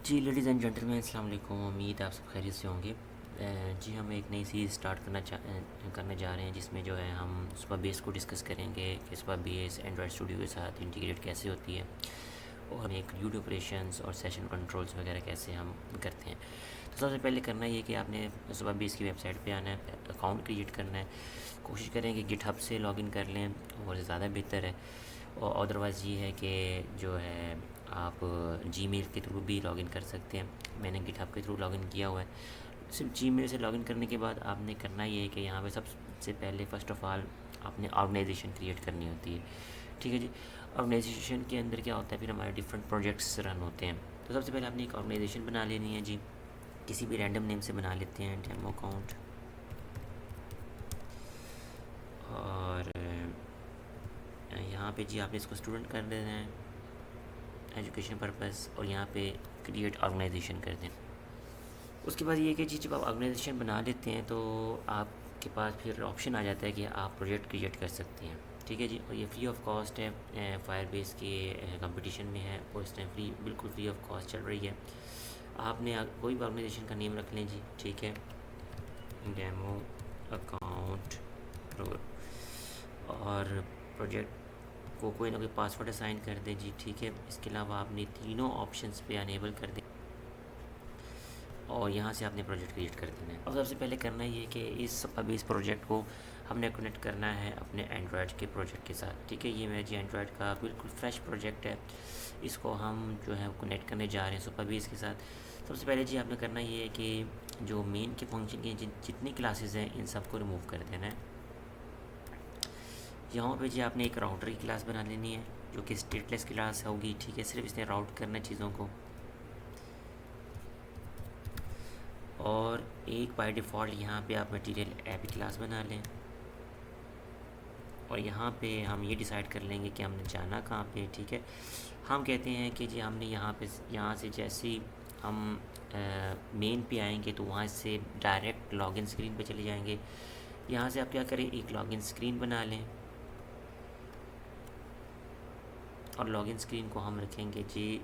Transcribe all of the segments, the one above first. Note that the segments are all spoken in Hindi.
जी लेडीज़ एंड जेंटलमैन अस्सलाम वालेकुम। उम्मीद आप सब खैरियत से होंगे। जी हम एक नई सीरीज़ स्टार्ट करने जा रहे हैं जिसमें जो है हम सुपर बेस को डिस्कस करेंगे कि सुपर बेस एंड्रॉयड स्टूडियो के साथ इंटीग्रेट कैसे होती है और एक ड्यूटी ऑपरेशंस और सेशन कंट्रोल्स वगैरह कैसे हम करते हैं। तो सबसे पहले करना ये कि आपने सुपर बेस की वेबसाइट पे आना है, अकाउंट क्रिएट करना है। कोशिश करें कि गिटहब से लॉगिन कर लें और ज़्यादा बेहतर है। और अदरवाइज़ ये है कि जो है आप जीमेल के थ्रू भी लॉगिन कर सकते हैं। मैंने गिटहब के थ्रू लॉगिन किया हुआ है। सिर्फ जीमेल से लॉगिन करने के बाद आपने करना ये है कि यहाँ पे सबसे पहले फ़र्स्ट ऑफ़ ऑल आपने ऑर्गेनाइजेशन क्रिएट करनी होती है। ठीक है जी। ऑर्गेनाइजेशन के अंदर क्या होता है, फिर हमारे डिफरेंट प्रोजेक्ट्स रन होते हैं। तो सबसे पहले आपने एक ऑर्गेनाइजेशन बना लेनी है जी। किसी भी रैंडम नेम से बना लेते हैं, डेमो अकाउंट। और यहाँ पे जी आपने इसको स्टूडेंट कर देना है, एजुकेशन पर्पस, और यहाँ पे क्रिएट ऑर्गेनाइजेशन कर दें। उसके बाद ये कि जी जब आप ऑर्गेनाइजेशन बना लेते हैं तो आपके पास फिर ऑप्शन आ जाता है कि आप प्रोजेक्ट क्रिएट कर सकते हैं। ठीक है जी। और ये फ्री ऑफ कॉस्ट है, फायरबेस के कंपटीशन में है और इस टाइम बिल्कुल फ्री ऑफ कॉस्ट चल रही है। आपने कोई भी ऑर्गेनाइजेशन का नेम रख लें जी। ठीक है, डेमो अकाउंट प्रो, और प्रोजेक्ट को कोई ना कोई पासवर्ड असाइन कर दें जी। ठीक है। इसके अलावा आपने तीनों ऑप्शंस पे अनेबल कर दें और यहाँ से आपने प्रोजेक्ट क्रिएट कर देना है। और सबसे पहले करना ये है कि इस प्रोजेक्ट को हमने कनेक्ट करना है अपने एंड्रॉयड के प्रोजेक्ट के साथ। ठीक है, ये मेरा जी एंड्रॉयड का बिल्कुल फ्रेश प्रोजेक्ट है। इसको हम जो है कनेक्ट करने जा रहे हैं सुपर बेस के साथ। सबसे पहले जी आपने करना ये है कि जो मेन के फंक्शन की जितनी क्लासेस हैं इन सबको रिमूव कर देना है। यहाँ पे जी आपने एक राउटर की क्लास बना लेनी है जो कि स्टेटलेस क्लास होगी। ठीक है, सिर्फ इसने राउट करना है चीज़ों को। और एक बाय डिफ़ॉल्ट यहाँ पे आप मटेरियल ऐप क्लास बना लें और यहाँ पे हम ये डिसाइड कर लेंगे कि हमने जाना कहाँ पे। ठीक है, हम कहते हैं कि जी हमने यहाँ से जैसे ही हम मेन पे आएंगे तो वहाँ से डायरेक्ट लॉगिन स्क्रीन पे चले जाएंगे। यहाँ से आप क्या करें, एक लॉगिन स्क्रीन बना लें और लॉगिन स्क्रीन को हम रखेंगे जी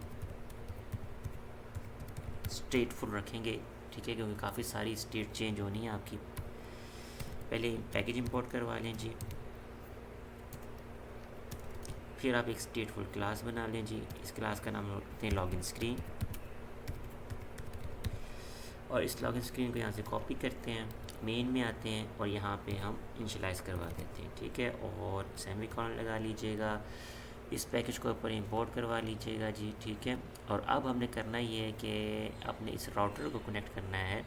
स्टेटफुल रखेंगे। ठीक है, क्योंकि काफ़ी सारी स्टेट चेंज होनी है आपकी। पहले पैकेज इंपोर्ट करवा लें जी, फिर आप एक स्टेटफुल क्लास बना लें जी। इस क्लास का नाम रखते हैं लॉगिन स्क्रीन और इस लॉगिन स्क्रीन को यहाँ से कॉपी करते हैं, मेन में आते हैं और यहाँ पे हम इनिशियलाइज़ करवा देते हैं। ठीक है, और सेमीकोलन लगा लीजिएगा, इस पैकेज को ऊपर इंपोर्ट करवा लीजिएगा जी। ठीक है, और अब हमने करना ये है कि अपने इस राउटर को कनेक्ट करना है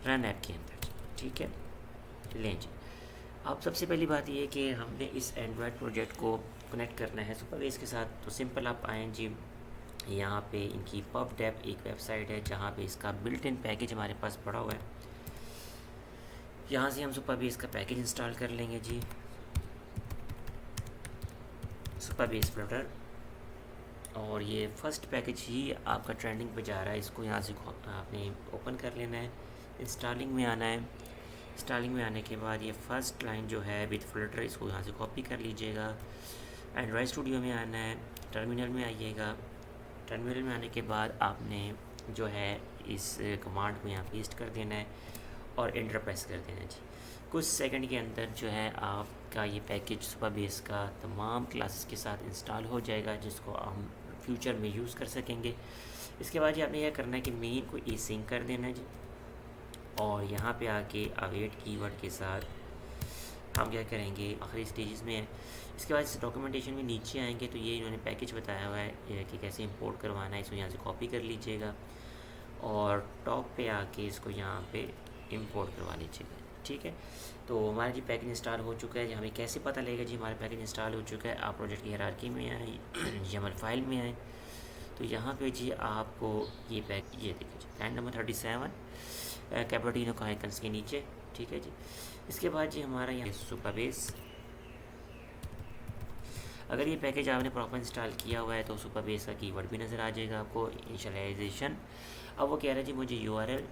रन ऐप के अंदर। ठीक है, लें जी। अब सबसे पहली बात ये है कि हमने इस एंड्रॉयड प्रोजेक्ट को कनेक्ट करना है सुपर बेस के साथ। तो सिंपल आप आएँ जी, यहाँ पे इनकी पब डेप एक वेबसाइट है जहाँ पे इसका बिल्ट इन पैकेज हमारे पास पड़ा हुआ है। यहाँ से हम सुपर बेस का पैकेज इंस्टॉल कर लेंगे जी, सुपर बेस फ्लटर। और ये फर्स्ट पैकेज ही आपका ट्रेंडिंग पे जा रहा है, इसको यहाँ से आपने ओपन कर लेना है, इंस्टॉलिंग में आना है। इंस्टॉलिंग में आने के बाद ये फर्स्ट लाइन जो है विद फ्लटर, इसको यहाँ से कॉपी कर लीजिएगा। एंड्रॉयड स्टूडियो में आना है, टर्मिनल में आइएगा। टर्मिनल में आने के बाद आपने जो है इस कमांड को यहाँ पेस्ट कर देना है और एंटर प्रेस कर देना है जी। कुछ सेकंड के अंदर जो है आपका ये पैकेज सुपर बेस का तमाम क्लासेस के साथ इंस्टॉल हो जाएगा, जिसको हम फ्यूचर में यूज़ कर सकेंगे। इसके बाद जी आपने यह करना है कि मेन को ई सिंक कर देना है जी, और यहाँ पे आके अवेट कीवर्ड के साथ हम क्या करेंगे, आखिरी स्टेजेस में है। इसके बाद इस डॉक्यूमेंटेशन में नीचे आएंगे तो ये इन्होंने पैकेज बताया हुआ है कि कैसे इंपोर्ट करवाना है। इसको यहाँ से कॉपी कर लीजिएगा और टॉप पे आके इसको यहाँ पे इंपोर्ट करवा लीजिएगा। ठीक है, तो हमारा जी पैकेज इंस्टॉल हो चुका है जी। हमें कैसे पता लगेगा जी हमारा पैकेज इंस्टॉल हो चुका है? आप प्रोजेक्ट की हायरार्की में आए, YAML फाइल में आए तो यहाँ पे जी आपको ये देखिए जी, लाइन नंबर 37 कैपेटिनो का आइकन्स के नीचे। ठीक है जी। इसके बाद जी हमारा यहाँ सुपर बेस, अगर ये पैकेज आपने प्रॉपर इंस्टॉल किया हुआ है तो सुपर बेस का कीवर्ड भी नज़र आ जाएगा आपको, इनिशियलाइजेशन। अब वो कह रहा है जी मुझे URL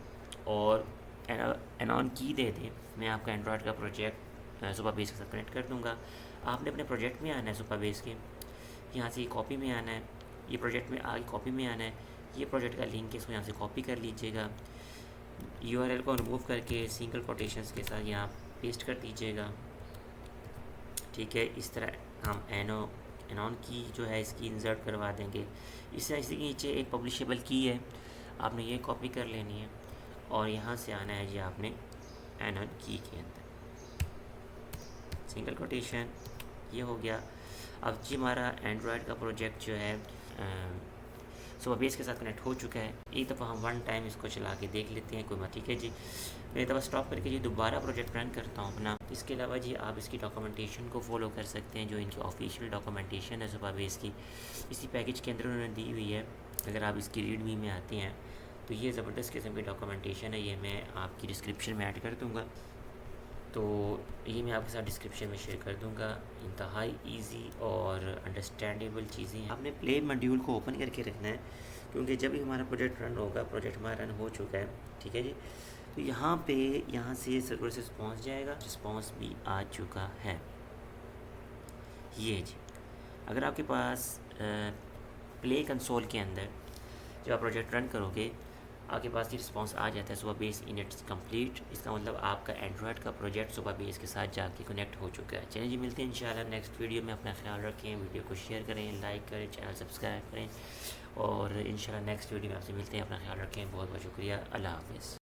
और एनॉन की दे दें, मैं आपका एंड्रॉयड का प्रोजेक्ट सुपर बेस के साथ कनेक्ट कर दूँगा। आपने अपने प्रोजेक्ट में आना है सुपर बेस के, यहाँ से कॉपी में आना है, ये प्रोजेक्ट में आगे कॉपी में आना है, ये प्रोजेक्ट का लिंक है, इसको यहाँ से कॉपी कर लीजिएगा। यूआरएल को रिमूव करके सिंगल कोटेशंस के साथ यहाँ पेस्ट कर दीजिएगा। ठीक है, इस तरह हम एनॉन की जो है इसकी इंसर्ट करवा देंगे। इसके नीचे एक पब्लिशेबल की है, आपने ये कॉपी कर लेनी है और यहाँ से आना है जी आपने एनॉन की के अंदर सिंगल कोटेशन, ये हो गया। अब जी हमारा एंड्रॉयड का प्रोजेक्ट जो है सुपरबेस के साथ कनेक्ट हो चुका है। एक दफ़ा हम वन टाइम इसको चला के देख लेते हैं, कोई मत। ठीक है जी, मैं एक दफ़ा स्टॉप करके जी दोबारा प्रोजेक्ट रन करता हूँ अपना। इसके अलावा जी आप इसकी डॉक्यूमेंटेशन को फॉलो कर सकते हैं, जो इनकी ऑफिशियल डॉक्यूमेंटेशन है सुपरबेस की, इसी पैकेज के अंदर उन्होंने दी हुई है। अगर आप इसकी रीडमी में आते हैं तो ये ज़बरदस्त किस्म की डॉक्यूमेंटेशन है, ये मैं आपकी डिस्क्रिप्शन में ऐड कर दूँगा। तो ये मैं आपके साथ डिस्क्रिप्शन में शेयर कर दूंगा। इंतहाई इजी और अंडरस्टैंडेबल चीज़ें हैं। आपने प्ले मॉड्यूल को ओपन करके रखना है, क्योंकि जब भी हमारा प्रोजेक्ट रन होगा, प्रोजेक्ट हमारा रन हो चुका है, ठीक है जी, तो यहाँ से सर्वर से रिस्पॉन्स जाएगा। रिस्पॉन्स भी आ चुका है ये जी। अगर आपके पास प्ले कंसोल के अंदर जब आप प्रोजेक्ट रन करोगे, आपके पास ये रिस्पॉन्स आ जाता है सुपरबेस इनिट्स कंप्लीट। इसका मतलब आपका एंड्रॉयड का प्रोजेक्ट सुपरबेस के साथ जाके कनेक्ट हो चुका है। चलिए जी, मिलते हैं इंशाल्लाह नेक्स्ट वीडियो में। अपना ख्याल रखें, वीडियो को शेयर करें, लाइक करें, चैनल सब्सक्राइब करें और इंशाल्लाह नेक्स्ट वीडियो में आपसे मिलते हैं। अपना ख्याल रखें, बहुत बहुत शुक्रिया। अल्लाह हाफ़िज़।